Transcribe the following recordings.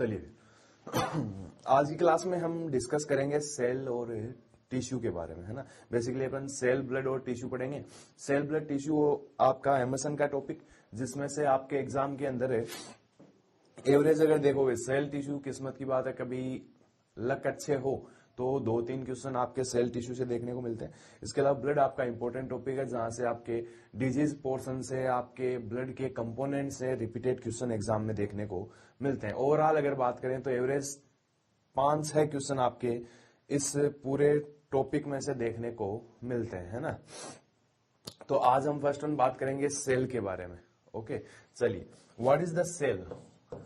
चलिए आज की क्लास में हम डिस्कस करेंगे सेल और टिश्यू के बारे में, है ना। बेसिकली अपन सेल, ब्लड और टिश्यू पढ़ेंगे। सेल, ब्लड, टिश्यू आपका एमएसएन का टॉपिक, जिसमें से आपके एग्जाम के अंदर है एवरेज अगर देखोगे सेल टिश्यू, किस्मत की बात है, कभी लक अच्छे हो तो 2-3 क्वेश्चन आपके सेल टिश्यू से देखने को मिलते हैं। इसके अलावा ब्लड आपका इंपॉर्टेंट टॉपिक है, जहां से आपके डिजीज पोर्शन से, आपके ब्लड के कंपोनेंट से रिपीटेड क्वेश्चन एग्जाम में देखने को मिलते हैं। ओवरऑल अगर बात करें तो एवरेज 5-6 क्वेश्चन आपके इस पूरे टॉपिक में से देखने को मिलते हैं, है ना। तो आज हम फर्स्ट वन बात करेंगे सेल के बारे में। ओके, चलिए, व्हाट इज द सेल।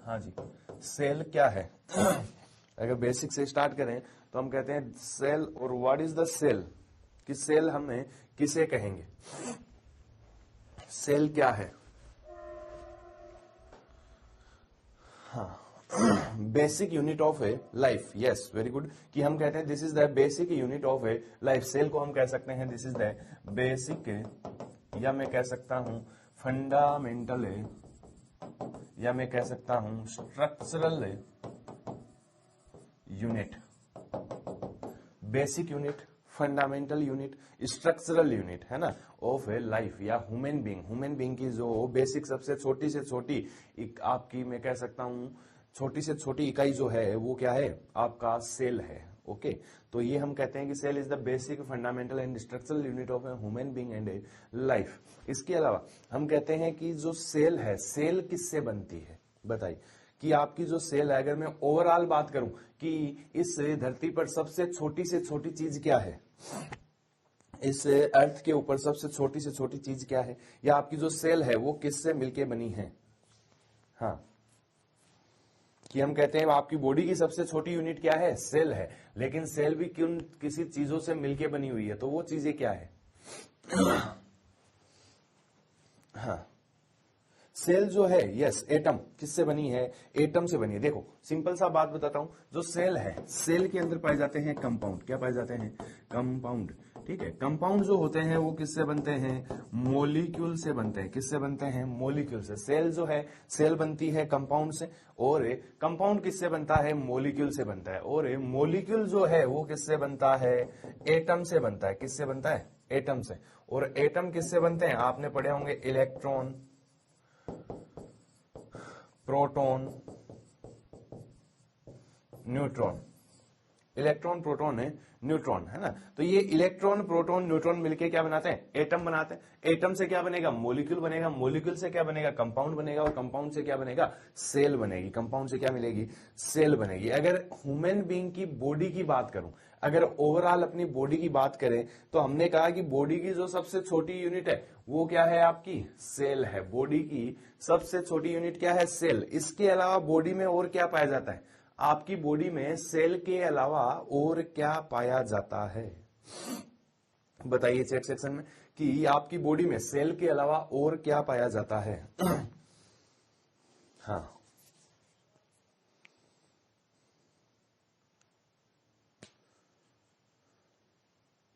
हाँ जी, सेल क्या है अगर बेसिक से स्टार्ट करें तो हम कहते हैं सेल, और व्हाट इज द सेल, कि सेल हमें किसे कहेंगे, सेल क्या है। हाँ, basic unit of a life. Yes, very good, कि हम कहते हैं this is the basic unit of a life. Cell को हम कह सकते हैं दिस इज द बेसिक, या मैं कह सकता हूं फंडामेंटल, या मैं कह सकता हूं structural unit. Basic unit, fundamental unit, structural unit, है ना, ऑफ ए लाइफ या ह्यूमन बीइंग। ह्यूमन बीइंग की जो बेसिक सबसे छोटी से छोटी आपकी, मैं कह सकता हूं छोटी से छोटी इकाई जो है वो क्या है, आपका सेल है। ओके, तो ये हम कहते हैं कि cell is the basic, fundamental and structural unit of a human being and a life. इसके अलावा हम कहते हैं कि जो सेल है, सेल किससे बनती है, बताइए, कि आपकी जो सेल है, अगर मैं ओवरऑल बात करूं कि इस धरती पर सबसे छोटी से छोटी चीज क्या है, इस अर्थ के ऊपर सबसे छोटी से छोटी चीज क्या है, या आपकी जो सेल है वो किससे मिलके बनी है। हाँ, कि हम कहते हैं आपकी बॉडी की सबसे छोटी यूनिट क्या है, सेल है, लेकिन सेल भी किसी चीजों से मिलके बनी हुई है, तो वो चीजें क्या है। हाँ, सेल जो है, यस, एटम किससे बनी है, एटम से बनी है। देखो सिंपल सा बात बताता हूं, जो सेल है, सेल के अंदर पाए जाते हैं कंपाउंड। क्या पाए जाते हैं, कंपाउंड। ठीक है, कंपाउंड जो होते हैं वो किससे बनते हैं, मॉलिक्यूल से बनते हैं। किससे बनते हैं, मॉलिक्यूल से। सेल जो है, सेल बनती है कंपाउंड से, और कंपाउंड किससे बनता है, मॉलिक्यूल से बनता है। और मॉलिक्यूल जो है वो किससे बनता है, एटम से बनता है। किससे बनता है, एटम से। और एटम किससे बनते हैं, आपने पढ़े होंगे electron, proton, neutron. Electron, proton है, न्यूट्रॉन, है ना। तो ये इलेक्ट्रॉन, प्रोटॉन, न्यूट्रॉन मिलके क्या बनाते हैं, एटम बनाते हैं। एटम से क्या बनेगा, मॉलिक्यूल बनेगा। मॉलिक्यूल से क्या बनेगा, कंपाउंड बनेगा। और कंपाउंड से क्या बनेगा, सेल बनेगी। कंपाउंड से क्या मिलेगी, सेल बनेगी। अगर ह्यूमन बीइंग की बॉडी की बात करूं, अगर ओवरऑल अपनी बॉडी की बात करें, तो हमने कहा कि बॉडी की जो सबसे छोटी यूनिट है वो क्या है, आपकी सेल है। बॉडी की सबसे छोटी यूनिट क्या है, सेल। इसके अलावा बॉडी में और क्या पाया जाता है, आपकी बॉडी में सेल के अलावा और क्या पाया जाता है, बताइए चैट सेक्शन में, कि आपकी बॉडी में सेल के अलावा और क्या पाया जाता है। हाँ,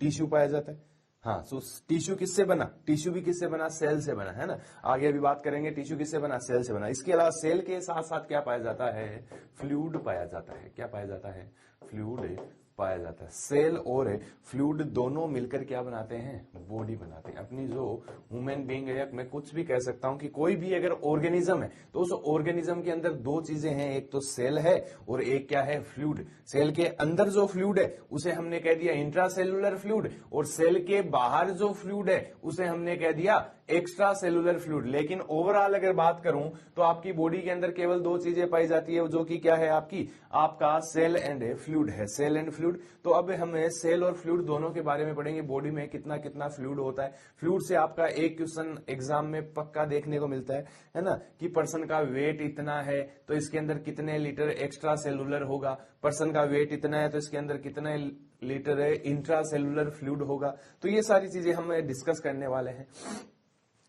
टिश्यू पाया जाता है। हाँ, सो टिश्यू किससे बना, टिश्यू भी किससे बना, सेल से बना, है ना। आगे अभी बात करेंगे टिश्यू किससे बना, सेल से बना। इसके अलावा सेल के साथ साथ क्या पाया जाता है, फ्लूइड पाया जाता है। क्या पाया जाता है, फ्लूइड पाया जाता है। सेल और फ्लूइड दोनों मिलकर क्या बनाते हैं, बॉडी बनाते हैं। अपनी जो ह्यूमन बीइंग है, मैं कुछ भी कह सकता हूं कि कोई भी अगर ऑर्गेनिज्म है तो उस ऑर्गेनिज्म के अंदर दो चीजें हैं, एक तो सेल है और एक क्या है, फ्लूइड। सेल के अंदर जो फ्लूइड है उसे हमने कह दिया इंट्रासेलुलर फ्लूइड, और सेल के बाहर जो फ्लूइड है उसे हमने कह दिया एक्स्ट्रा सेलुलर फ्लूइड। लेकिन ओवरऑल अगर बात करूं तो आपकी बॉडी के अंदर केवल दो चीजें पाई जाती है, जो कि क्या है, आपका सेल एंड फ्लूइड है, सेल एंड फ्लूइड। तो अब हमें सेल और फ्लूइड दोनों के बारे में पढ़ेंगे। बॉडी में कितना कितना फ्लूइड होता है। फ्लूइड से आपका एक क्वेश्चन एग्जाम में पक्का देखने को मिलता है ना, कि पर्सन का वेट इतना है तो इसके अंदर कितने लीटर एक्स्ट्रा सेलुलर होगा। पर्सन का वेट इतना है तो इसके अंदर कितने लीटर इंट्रा सेलुलर फ्लूइड होगा। तो ये सारी चीजें हम डिस्कस करने वाले हैं।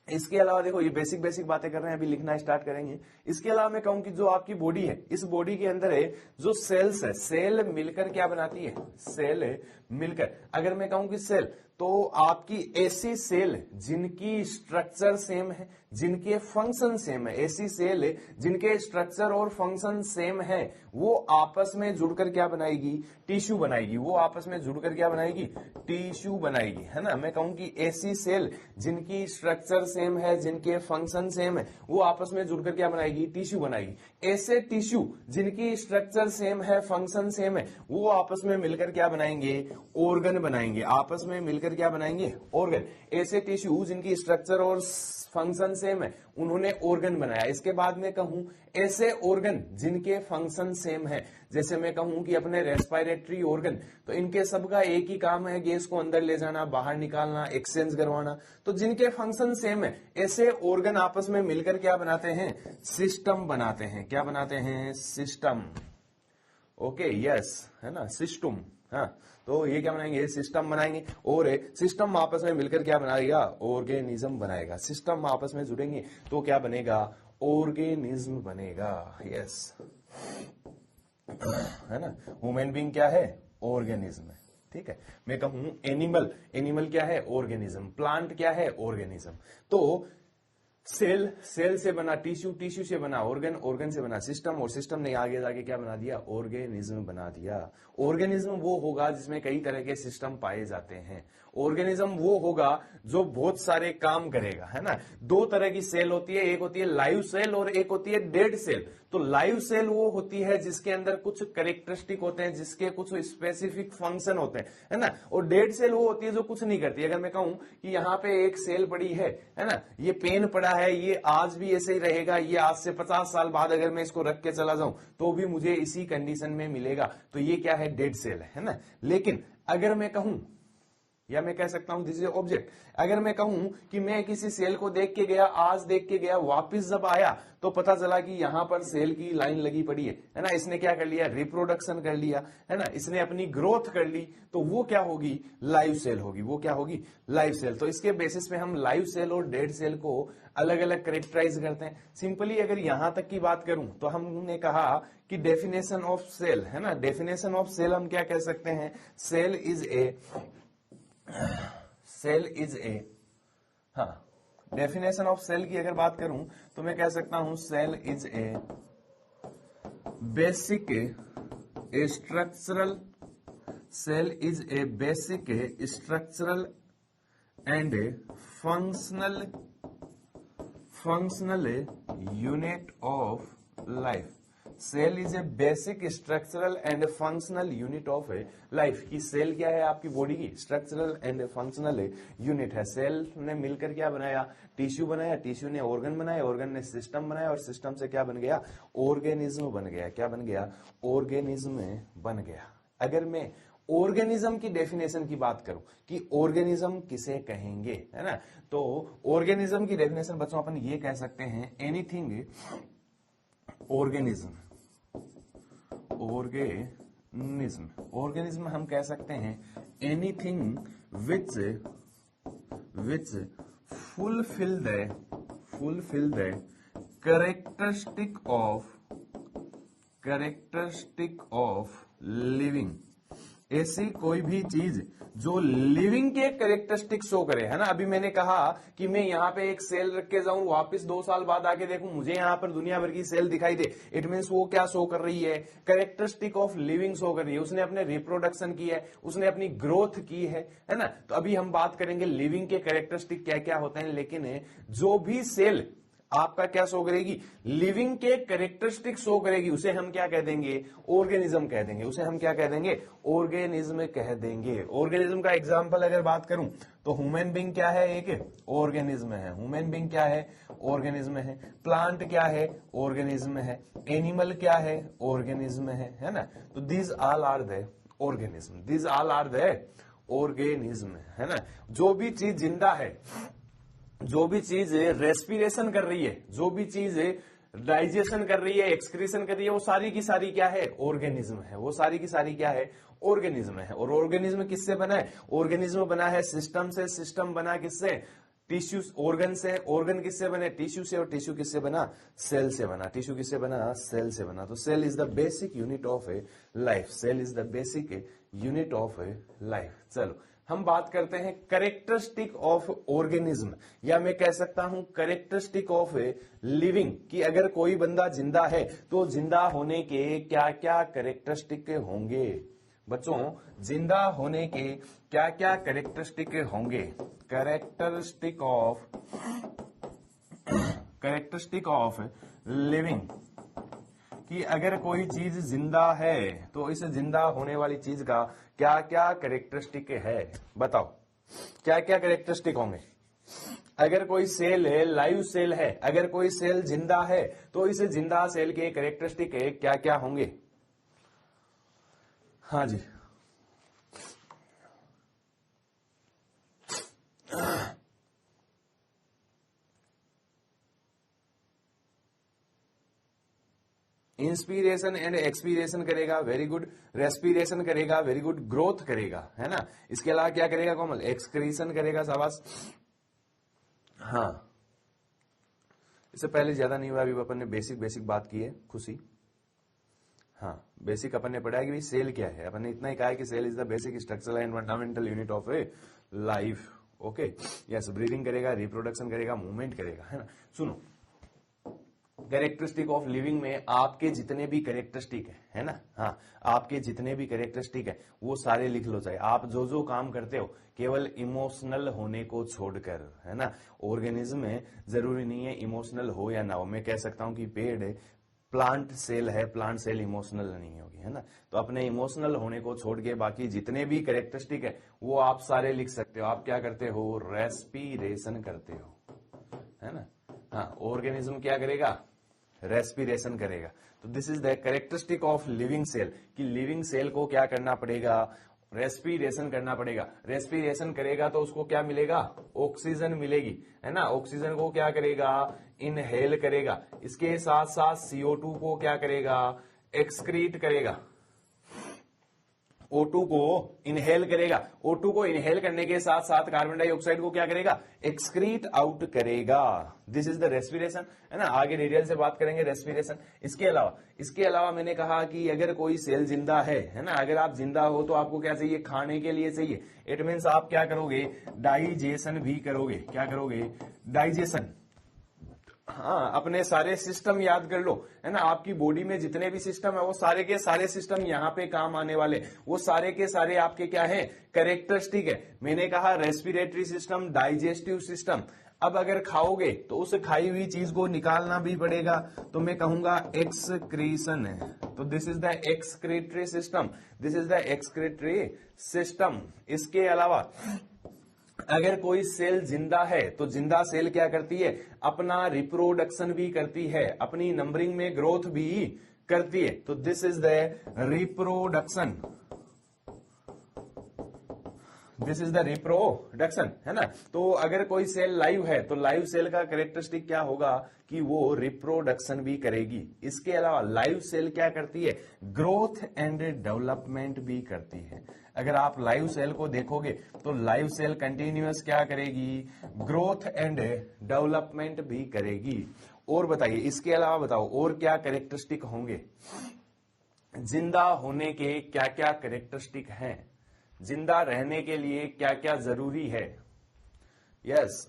इसके अलावा देखो, ये बेसिक बेसिक बातें कर रहे हैं, अभी लिखना स्टार्ट करेंगे। इसके अलावा मैं कहूं कि जो आपकी बॉडी है, इस बॉडी के अंदर है जो सेल्स है, सेल मिलकर क्या बनाती है, सेल मिलकर। अगर मैं कहूं कि सेल, तो आपकी ऐसी सेल जिनकी स्ट्रक्चर सेम है, जिनके फंक्शन सेम है, ऐसी सेल जिनके स्ट्रक्चर और फंक्शन सेम है, वो आपस में जुड़कर क्या बनाएगी? टिश्यू बनाएगी। वो आपस में जुड़कर क्या बनाएगी? टिश्यू बनाएगी, है ना। मैं कहूं कि ऐसी सेल जिनकी स्ट्रक्चर सेम है, जिनके फंक्शन सेम है, वो आपस में जुड़कर क्या बनाएगी? टिश्यू बनाएगी। ऐसे टिश्यू जिनकी स्ट्रक्चर सेम है, फंक्शन सेम है, वो आपस में मिलकर क्या बनाएंगे? ऑर्गन बनाएंगे। आपस में मिलकर क्या बनाएंगे? ऑर्गन। ऐसे टिश्यू जिनकी स्ट्रक्चर और फंक्शन सेम है, उन्होंने ऑर्गन बनाया। इसके बाद में कहूं ऐसे ऑर्गन जिनके फंक्शन सेम है, जैसे मैं कहूं कि अपने रेस्पिरेटरी ऑर्गन, तो इनके सबका एक ही काम है, गैस को अंदर ले जाना, बाहर निकालना, एक्सचेंज करवाना। तो जिनके फंक्शन सेम है, ऐसे ऑर्गन आपस में मिलकर क्या बनाते हैं? सिस्टम बनाते हैं। क्या बनाते हैं? सिस्टम। ओके, यस, है ना, सिस्टम। हाँ, तो ये क्या बनाएंगे? सिस्टम बनाएंगे। और सिस्टम आपस में मिलकर क्या बनाएगा? ऑर्गेनिज्म बनाएगा। सिस्टम आपस में जुड़ेंगे तो क्या बनेगा? ऑर्गेनिज्म बनेगा। यस, है ना। ह्यूमन बीइंग क्या है? ऑर्गेनिज्म है। ठीक है। मैं कहूं एनिमल, एनिमल क्या है? ऑर्गेनिज्म। प्लांट क्या है? ऑर्गेनिज्म। तो सेल, सेल से बना टिश्यू, टिश्यू से बना ऑर्गन, ऑर्गन से बना सिस्टम, और सिस्टम ने आगे जाके क्या बना दिया? ऑर्गेनिज्म बना दिया। ऑर्गेनिज्म वो होगा जिसमें कई तरह के सिस्टम पाए जाते हैं। ऑर्गेनिज्म वो होगा जो बहुत सारे काम करेगा, है ना। दो तरह की सेल होती है, एक होती है लाइव सेल और एक होती है डेड सेल। तो लाइव सेल वो होती है जिसके अंदर कुछ कैरेक्टरिस्टिक होते हैं, जिसके कुछ स्पेसिफिक फंक्शन होते हैं, है ना। और डेड सेल वो होती है जो कुछ नहीं करती। अगर मैं कहूं कि यहाँ पे एक सेल पड़ी है ना, ये पेन पड़ा है, ये आज भी ऐसे ही रहेगा, ये आज से 50 साल बाद अगर मैं इसको रख के चला जाऊं तो भी मुझे इसी कंडीशन में मिलेगा, तो ये क्या है? डेड सेल है ना। लेकिन अगर मैं कहूं, या मैं कह सकता हूं दिस इज ऑब्जेक्ट, अगर मैं कहूं कि मैं किसी सेल को देख के गया, आज देख के गया, वापस जब आया तो पता चला कि यहां पर सेल की लाइन लगी पड़ी है ना। इसने क्या कर लिया? रिप्रोडक्शन कर लिया, है ना, इसने अपनी ग्रोथ कर ली, तो वो क्या होगी? लाइव सेल होगी। वो क्या होगी? Live cell. तो इसके बेसिस पे हम लाइव सेल और डेड सेल को अलग अलग कैरेक्टराइज करते हैं। सिंपली अगर यहां तक की बात करूं तो हमने कहा कि डेफिनेशन ऑफ सेल, है ना, डेफिनेशन ऑफ सेल हम क्या कह सकते हैं? सेल इज ए, हाँ, डेफिनेशन ऑफ सेल की अगर बात करूं तो मैं कह सकता हूं cell is a basic structural, cell is a basic structural and functional unit of life. Cell is a basic structural and functional unit of life. की सेल क्या है? आपकी बॉडी की स्ट्रक्चरल एंड फंक्शनल यूनिट है। Cell ने मिलकर क्या बनाया? टिश्यू बनाया, टिश्यू ने ऑर्गन बनाया, ऑर्गन ने सिस्टम बनाया, और सिस्टम से क्या बन गया? ऑर्गेनिज्म बन गया। क्या बन गया? ऑर्गेनिज्म बन गया। अगर मैं ऑर्गेनिज्म की डेफिनेशन की बात करूं कि ऑर्गेनिज्म किसे कहेंगे, है ना, तो ऑर्गेनिज्म की डेफिनेशन बच्चों अपन ये कह सकते हैं, एनीथिंग ऑर्गेनिज्म। ऑर्गेनिज्म हम कह सकते हैं anything which fulfil the characteristic of living. ऐसी कोई भी चीज जो लिविंग के कैरेक्टरिस्टिक शो करे, है ना। अभी मैंने कहा कि मैं यहाँ पे एक सेल रख के जाऊं, वापस 2 साल बाद आके देखूं, मुझे यहाँ पर दुनिया भर की सेल दिखाई दे। इट मीन्स वो क्या शो कर रही है? कैरेक्टरिस्टिक ऑफ लिविंग शो कर रही है। उसने अपने रिप्रोडक्शन की है, उसने अपनी ग्रोथ की है ना। तो अभी हम बात करेंगे लिविंग के कैरेक्टरिस्टिक क्या क्या होते हैं। लेकिन जो भी सेल आपका क्या शो करेगी? लिविंग के कैरेक्टरिस्टिक शो करेगी, उसे हम क्या कह देंगे? ऑर्गेनिज्म कह देंगे। उसे हम क्या कह देंगे? ऑर्गेनिज्म कह देंगे। ऑर्गेनिज्म का एग्जांपल अगर बात करूं तो ह्यूमन बीइंग क्या है? एक ऑर्गेनिज्म है। ह्यूमन बीइंग क्या है? ऑर्गेनिज्म है। प्लांट क्या है? ऑर्गेनिज्म है। एनिमल क्या है? ऑर्गेनिज्म है ना। तो these all are the organism, these all are the organism, है ना। जो भी चीज जिंदा है, जो भी चीज रेस्पिरेशन कर रही है, जो भी चीज डाइजेशन कर रही है, एक्सक्रीशन कर रही है, वो सारी की सारी क्या है? ऑर्गेनिज्म है। वो सारी की सारी क्या है? ऑर्गेनिज्म है। और ऑर्गेनिज्म किससे बना है? ऑर्गेनिज्म बना है सिस्टम से। सिस्टम बना किससे? टिश्यू, ऑर्गन से। ऑर्गन किससे बने? टिश्यू से। और टिश्यू किससे बना? सेल से बना। टिश्यू किससे बना? सेल से बना। तो cell is the basic unit of a life. Cell is the basic unit of a life. चलो हम बात करते हैं कैरेक्टरिस्टिक ऑफ ऑर्गेनिज्म, या मैं कह सकता हूं कैरेक्टरिस्टिक ऑफ लिविंग, कि अगर कोई बंदा जिंदा है तो जिंदा होने के क्या क्या कैरेक्टरिस्टिक होंगे। बच्चों, जिंदा होने के क्या क्या कैरेक्टरिस्टिक होंगे। कैरेक्टरिस्टिक ऑफ लिविंग, कि अगर कोई चीज जिंदा है तो इस जिंदा होने वाली चीज का क्या क्या कैरेक्टरिस्टिक है, बताओ क्या क्या कैरेक्टरिस्टिक होंगे। अगर कोई सेल है, लाइव सेल है, अगर कोई सेल जिंदा है तो इस जिंदा सेल के कैरेक्टरिस्टिक क्या क्या होंगे। हाँ जी, इंस्पिरेशन एंड एक्सपीरेशन करेगा, वेरी गुड। रेस्पिरेशन करेगा, वेरी गुड। ग्रोथ करेगा, है ना। इसके अलावा क्या करेगा कोमल? एक्सक्रीशन करेगा, शाबाश। हाँ, इससे पहले ज्यादा नहीं हुआ, अभी अपन ने बेसिक बात की है। खुशी, हाँ, बेसिक अपन ने पढ़ा है कि भाई सेल क्या है। अपन ने इतना ही कहा है कि cell is the basic structural and fundamental unit of a life. Okay, yes. Breathing करेगा, रिप्रोडक्शन करेगा, मूवमेंट करेगा, है ना। सुनो, कैरेक्टरिस्टिक ऑफ लिविंग में आपके जितने भी कैरेक्टरिस्टिक है ना, हाँ, आपके जितने भी कैरेक्टरिस्टिक है वो सारे लिख लो। चाहे आप जो जो काम करते हो केवल इमोशनल होने को छोड़कर, है ना। ऑर्गेनिज्म में जरूरी नहीं है इमोशनल हो या ना हो। मैं कह सकता हूं कि पेड़ है, प्लांट सेल है, प्लांट सेल इमोशनल नहीं होगी, है ना। तो अपने इमोशनल होने को छोड़ के बाकी जितने भी कैरेक्टरिस्टिक है वो आप सारे लिख सकते हो। आप क्या करते हो? रेस्पिरेशन करते हो, है ना। हाँ, ऑर्गेनिज्म क्या करेगा? रेस्पिरेशन करेगा। तो this is the characteristic of living cell, कि लिविंग सेल को क्या करना पड़ेगा? रेस्पिरेशन करना पड़ेगा। रेस्पिरेशन करेगा तो उसको क्या मिलेगा? ऑक्सीजन मिलेगी, है ना। ऑक्सीजन को क्या करेगा? इनहेल करेगा। इसके साथ साथ CO2 को क्या करेगा? एक्सक्रीट करेगा। O2 को इनहेल करेगा। O2 को इनहेल करने के साथ साथ कार्बन डाइऑक्साइड को क्या करेगा? एक्सक्रीट आउट करेगा। दिस इज द रेस्पिरेशन, है ना। आगे डिटेल से बात करेंगे रेस्पिरेशन। इसके अलावा मैंने कहा कि अगर कोई सेल जिंदा है ना, अगर आप जिंदा हो तो आपको क्या चाहिए? खाने के लिए चाहिए। इट मीन्स आप क्या करोगे? डाइजेशन भी करोगे। क्या करोगे? डाइजेशन। हाँ, अपने सारे सिस्टम याद कर लो, है ना। आपकी बॉडी में जितने भी सिस्टम है वो सारे के सारे सिस्टम यहाँ पे काम आने वाले। वो सारे के सारे आपके क्या है? कैरेक्टरिस्टिक है। मैंने कहा रेस्पिरेटरी सिस्टम, डाइजेस्टिव सिस्टम। अब अगर खाओगे तो उस खाई हुई चीज को निकालना भी पड़ेगा, तो मैं कहूंगा एक्सक्रीशन है। तो this is the excretory system, this is the excretory system. इसके अलावा अगर कोई सेल जिंदा है तो जिंदा सेल क्या करती है? अपना रिप्रोडक्शन भी करती है, अपनी नंबरिंग में ग्रोथ भी करती है। तो this is the reproduction, this is the reproduction, है ना। तो अगर कोई सेल लाइव है तो लाइव सेल का कैरेक्टरिस्टिक क्या होगा? कि वो रिप्रोडक्शन भी करेगी। इसके अलावा लाइव सेल क्या करती है? ग्रोथ एंड डेवलपमेंट भी करती है। अगर आप लाइव सेल को देखोगे तो लाइव सेल कंटिन्यूअस क्या करेगी? ग्रोथ एंड डेवलपमेंट भी करेगी। और बताइए, इसके अलावा बताओ और क्या कैरेक्टरिस्टिक होंगे? जिंदा होने के क्या क्या कैरेक्टरिस्टिक हैं? जिंदा रहने के लिए क्या क्या जरूरी है? यस,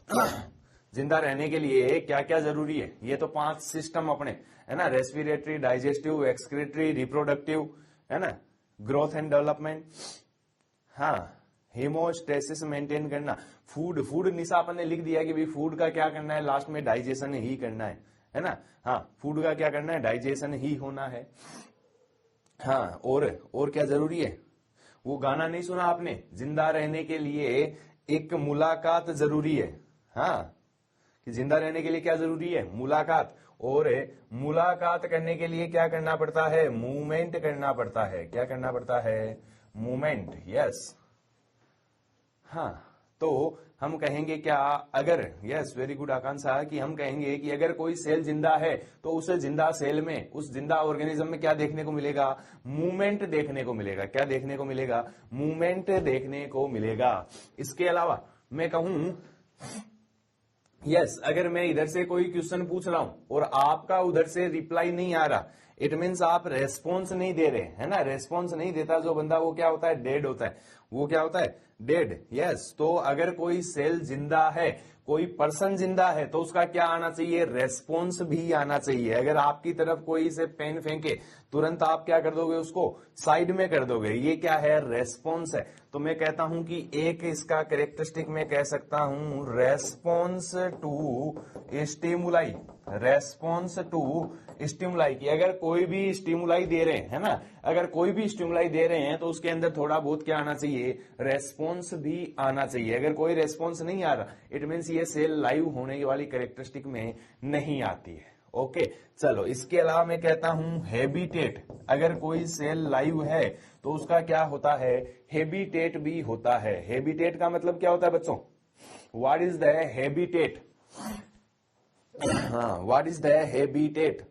जिंदा रहने के लिए क्या क्या जरूरी है? ये तो 5 सिस्टम अपने, है ना। रेस्पिरेटरी, डाइजेस्टिव, एक्सक्रीटरी, रिप्रोडक्टिव, है ना, ग्रोथ एंड डेवलपमेंट। हाँ, हेमोस्टेसिस मेंटेन करना। फूड निशा अपन ने लिख दिया कि भाई फूड का क्या करना है? लास्ट में डाइजेशन ही करना है ना। हाँ, फूड का क्या करना है? डाइजेशन ही होना है। हाँ, और क्या जरूरी है? वो गाना नहीं सुना आपने? जिंदा रहने के लिए एक मुलाकात जरूरी है। हाँ, कि जिंदा रहने के लिए क्या जरूरी है? मुलाकात। और मुलाकात करने के लिए क्या करना पड़ता है? मूवमेंट करना पड़ता है। क्या करना पड़ता है? मूवमेंट। यस, हाँ। तो हम कहेंगे क्या? अगर, यस, वेरी गुड आकांक्षा, कि हम कहेंगे कि अगर कोई सेल जिंदा है तो उस जिंदा सेल में, उस जिंदा ऑर्गेनिज्म में क्या देखने को मिलेगा? मूवमेंट देखने को मिलेगा। क्या देखने को मिलेगा? मूवमेंट देखने को मिलेगा। इसके अलावा मैं कहूं, यस, अगर मैं इधर से कोई क्वेश्चन पूछ रहा हूं और आपका उधर से रिप्लाई नहीं आ रहा, इट मीन्स आप रेस्पॉन्स नहीं दे रहे, है ना। रेस्पॉन्स नहीं देता जो बंदा, वो क्या होता है, डेड होता है। वो क्या होता है, डेड। यस। तो अगर कोई सेल जिंदा है, कोई पर्सन जिंदा है, तो उसका क्या आना चाहिए, रेस्पॉन्स भी आना चाहिए। अगर आपकी तरफ कोई से पेन फेंके, तुरंत आप क्या कर दोगे, उसको साइड में कर दोगे। ये क्या है, रेस्पॉन्स है। तो मैं कहता हूं कि एक इसका कैरेक्टरिस्टिक मैं कह सकता हूं, response to stimuli. Response to stimuli की अगर कोई भी स्टिमुलाई दे रहे हैं, है ना, अगर कोई भी स्टिमुलाई दे रहे हैं तो उसके अंदर थोड़ा बहुत क्या आना चाहिए, रेस्पॉन्स भी आना चाहिए। अगर कोई रेस्पॉन्स नहीं आ रहा, इट मीन्स ये सेल लाइव होने वाली कैरेक्टरिस्टिक में नहीं आती है। ओके, चलो इसके अलावा मैं कहता हूं हैबिटेट। अगर कोई सेल लाइव है तो उसका क्या होता है, हैबिटेट भी होता है। हैबिटेट का मतलब क्या होता है बच्चों, व्हाट इज द हैबिटेट। हाँ, what is the habitat.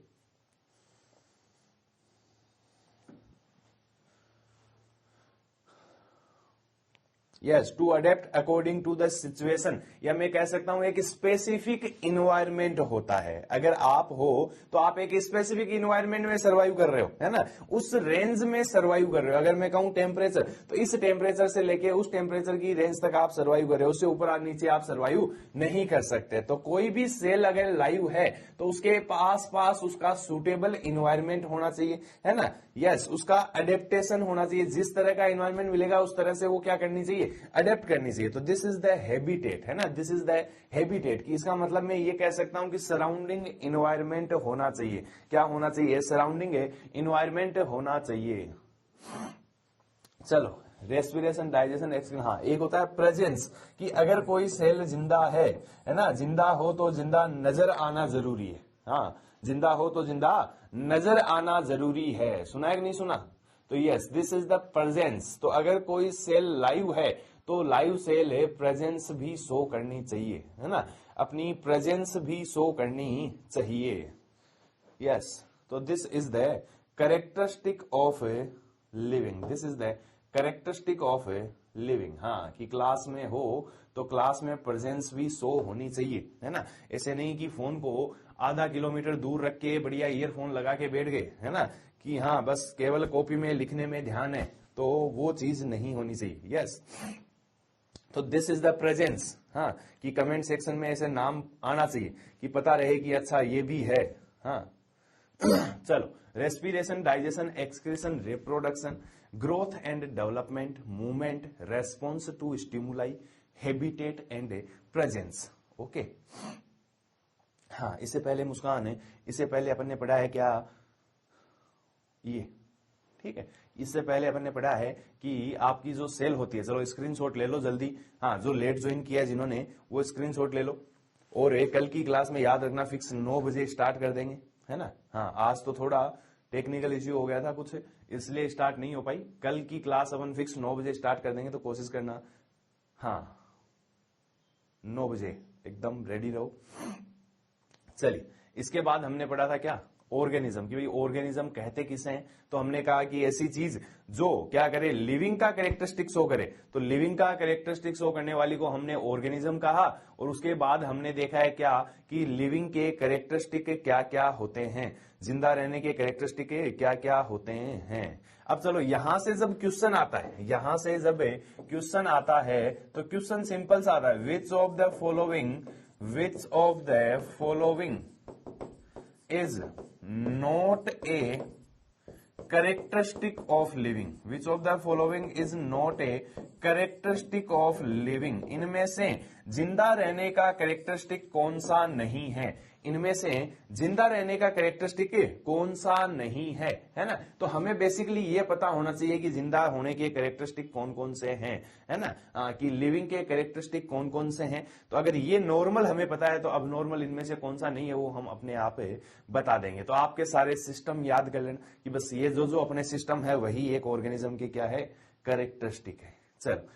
Yes, to adapt according to the situation, या मैं कह सकता हूं एक स्पेसिफिक इन्वायरमेंट होता है। अगर आप हो तो आप एक स्पेसिफिक इन्वायरमेंट में सर्वाइव कर रहे हो, है ना, उस रेंज में सर्वाइव कर रहे हो। अगर मैं कहूं टेम्परेचर, तो इस टेम्परेचर से लेके उस टेम्परेचर की रेंज तक आप सर्वाइव कर रहे हो, उससे ऊपर और नीचे आप सर्वाइव नहीं कर सकते। तो कोई भी सेल अगर लाइव है तो उसके पास पास उसका सुटेबल इन्वायरमेंट होना चाहिए, है ना। यस, उसका अडेप्टेशन होना चाहिए। जिस तरह का इन्वायरमेंट मिलेगा उस तरह से वो क्या करनी चाहिए, अडेप्ट करनी चाहिए। तो दिस इज द हैबिटेट, है ना, दिस इज द हैबिटेट की इसका मतलब मैं ये कह सकता हूं कि सराउंडिंग इन्वायरमेंट होना चाहिए। क्या होना चाहिए, सराउंडिंग इन्वायरमेंट होना चाहिए। चलो, रेस्पिरेशन, डाइजेशन, एक्सक्रीशन। हाँ, एक होता है प्रेजेंस, कि अगर कोई सेल जिंदा है ना, जिंदा हो तो जिंदा नजर आना जरूरी है। हाँ, जिंदा हो तो जिंदा नजर आना जरूरी है। सुना है कि नहीं सुना। तो yes, this is the presence. तो अगर कोई सेल लाइव है तो लाइव सेल है, प्रेजेंस भी शो करनी चाहिए, है ना, अपनी प्रेजेंस भी शो करनी चाहिए। यस, तो this is the characteristic of living. This is the characteristic of living. हाँ, कि क्लास में हो तो क्लास में प्रेजेंस भी शो होनी चाहिए, है ना। ऐसे नहीं कि फोन को आधा किलोमीटर दूर रख के बढ़िया ईयरफोन लगा के बैठ गए, है ना, कि हाँ बस केवल कॉपी में लिखने में ध्यान है, तो वो चीज नहीं होनी चाहिए। यस, तो दिस इज द प्रेजेंस। हाँ, कि कमेंट सेक्शन में ऐसे नाम आना चाहिए कि पता रहे कि अच्छा ये भी है। हाँ चलो, respiration, digestion, excretion, reproduction, growth and development, movement, response to stimuli, habitat and presence. Okay, हाँ, इससे पहले मुस्कान है, इससे पहले अपन ने पढ़ा है क्या, ये ठीक है, इससे पहले अपन ने पढ़ा है कि आपकी जो सेल होती है, चलो स्क्रीनशॉट ले लो जल्दी। हाँ, जो लेट ज्वाइन किया जिन्होंने वो स्क्रीनशॉट ले लो। और एक कल की क्लास में याद रखना, फिक्स 9 बजे स्टार्ट कर देंगे, है ना। हाँ, आज तो थोड़ा टेक्निकल इश्यू हो गया था कुछ, इसलिए स्टार्ट नहीं हो पाई। कल की क्लास अपन फिक्स 9 बजे स्टार्ट कर देंगे, तो कोशिश करना हाँ 9 बजे एकदम रेडी रहो। चलिए, इसके बाद हमने पढ़ा था क्या, ऑर्गेनिज्म, कि भाई ऑर्गेनिज्म कहते किसे हैं। तो हमने कहा कि ऐसी चीज जो क्या करे, लिविंग का कैरेक्टरिस्टिक शो करे। तो लिविंग का कैरेक्टरिस्टिक शो करने वाली को हमने ऑर्गेनिज्म कहा। और उसके बाद हमने देखा है क्या, कि लिविंग के कैरेक्टरिस्टिक क्या क्या होते हैं, जिंदा रहने के कैरेक्टरिस्टिक क्या क्या होते हैं। अब चलो, यहां से जब क्वेश्चन आता है, यहां से जब क्वेश्चन आता है तो क्वेश्चन सिंपल सा आता है, which of the following is not a characteristic of living, which of the following is not a characteristic of living। इनमें से जिंदा रहने का कैरेक्टरिस्टिक कौन सा नहीं है, इनमें से जिंदा रहने का कैरेक्टरिस्टिक कौन सा नहीं है, है ना। तो हमें बेसिकली ये पता होना चाहिए कि जिंदा होने के कैरेक्टरिस्टिक कौन कौन से हैं, है ना, कि लिविंग के कैरेक्टरिस्टिक कौन कौन से हैं। तो अगर ये नॉर्मल हमें पता है तो अब नॉर्मल इनमें से कौन सा नहीं है वो हम अपने आप बता देंगे। तो आपके सारे सिस्टम याद कर लेना कि बस ये जो जो अपने सिस्टम है वही एक ऑर्गेनिज्म के क्या है, कैरेक्टरिस्टिक है। चलो,